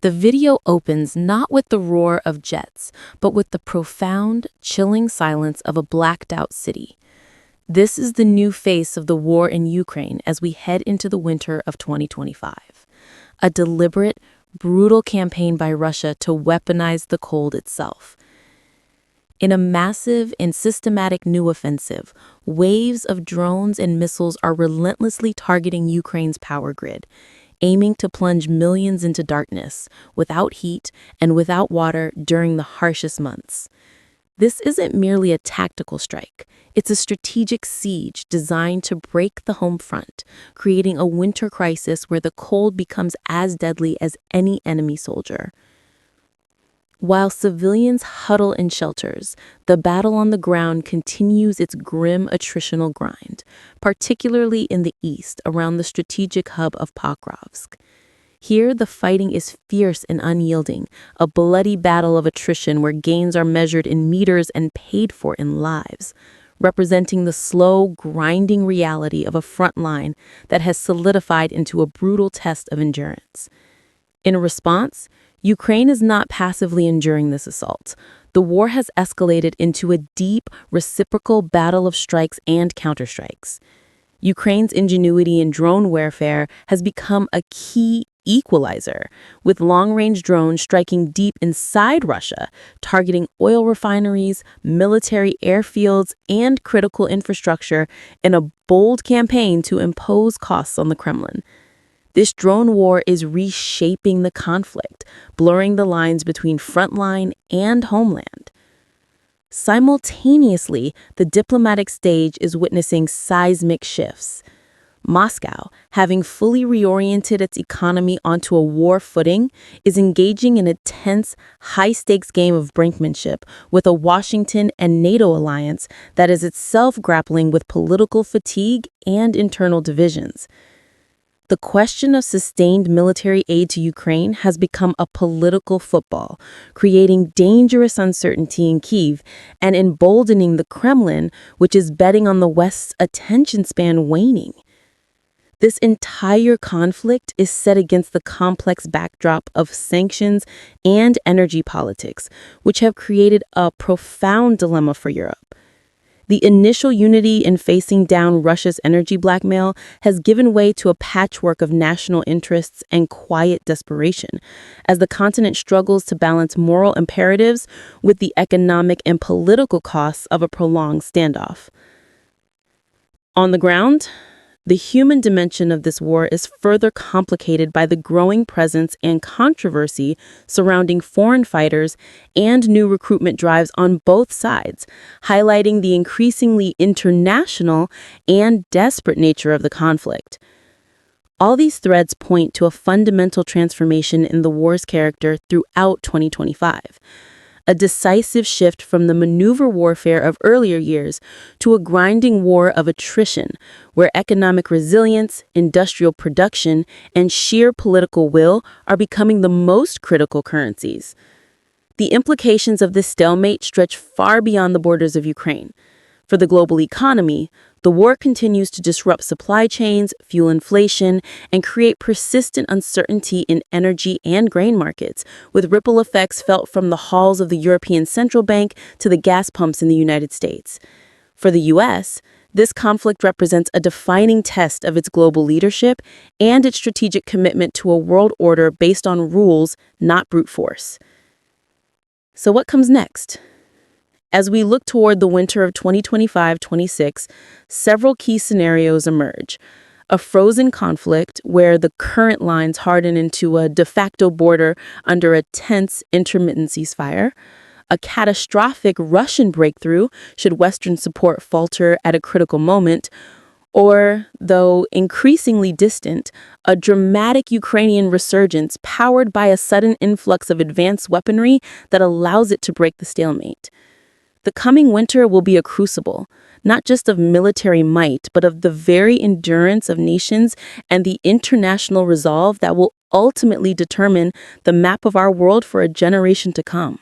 The video opens not with the roar of jets, but with the profound, chilling silence of a blacked-out city. This is the new face of the war in Ukraine as we head into the winter of 2025. A deliberate, brutal campaign by Russia to weaponize the cold itself. In a massive and systematic new offensive, waves of drones and missiles are relentlessly targeting Ukraine's power grid, aiming to plunge millions into darkness, without heat and without water during the harshest months. This isn't merely a tactical strike. It's a strategic siege designed to break the home front, creating a winter crisis where the cold becomes as deadly as any enemy soldier. While civilians huddle in shelters, the battle on the ground continues its grim attritional grind, particularly in the east around the strategic hub of Pokrovsk. Here, the fighting is fierce and unyielding, a bloody battle of attrition where gains are measured in meters and paid for in lives, representing the slow, grinding reality of a front line that has solidified into a brutal test of endurance. In response, Ukraine is not passively enduring this assault. The war has escalated into a deep, reciprocal battle of strikes and counterstrikes. Ukraine's ingenuity in drone warfare has become a key equalizer, with long-range drones striking deep inside Russia, targeting oil refineries, military airfields, and critical infrastructure in a bold campaign to impose costs on the Kremlin. This drone war is reshaping the conflict, blurring the lines between frontline and homeland. Simultaneously, the diplomatic stage is witnessing seismic shifts. Moscow, having fully reoriented its economy onto a war footing, is engaging in a tense, high-stakes game of brinkmanship with a Washington and NATO alliance that is itself grappling with political fatigue and internal divisions. The question of sustained military aid to Ukraine has become a political football, creating dangerous uncertainty in Kyiv and emboldening the Kremlin, which is betting on the West's attention span waning. This entire conflict is set against the complex backdrop of sanctions and energy politics, which have created a profound dilemma for Europe. The initial unity in facing down Russia's energy blackmail has given way to a patchwork of national interests and quiet desperation, as the continent struggles to balance moral imperatives with the economic and political costs of a prolonged standoff. On the ground, the human dimension of this war is further complicated by the growing presence and controversy surrounding foreign fighters and new recruitment drives on both sides, highlighting the increasingly international and desperate nature of the conflict. All these threads point to a fundamental transformation in the war's character throughout 2025. A decisive shift from the maneuver warfare of earlier years to a grinding war of attrition, where economic resilience, industrial production, and sheer political will are becoming the most critical currencies. The implications of this stalemate stretch far beyond the borders of Ukraine. For the global economy, the war continues to disrupt supply chains, fuel inflation, and create persistent uncertainty in energy and grain markets, with ripple effects felt from the halls of the European Central Bank to the gas pumps in the United States. For the U.S., this conflict represents a defining test of its global leadership and its strategic commitment to a world order based on rules, not brute force. So what comes next? As we look toward the winter of 2025-26, several key scenarios emerge. A frozen conflict where the current lines harden into a de facto border under a tense, intermittent ceasefire. A catastrophic Russian breakthrough should Western support falter at a critical moment. Or, though increasingly distant, a dramatic Ukrainian resurgence powered by a sudden influx of advanced weaponry that allows it to break the stalemate. The coming winter will be a crucible, not just of military might, but of the very endurance of nations and the international resolve that will ultimately determine the map of our world for a generation to come.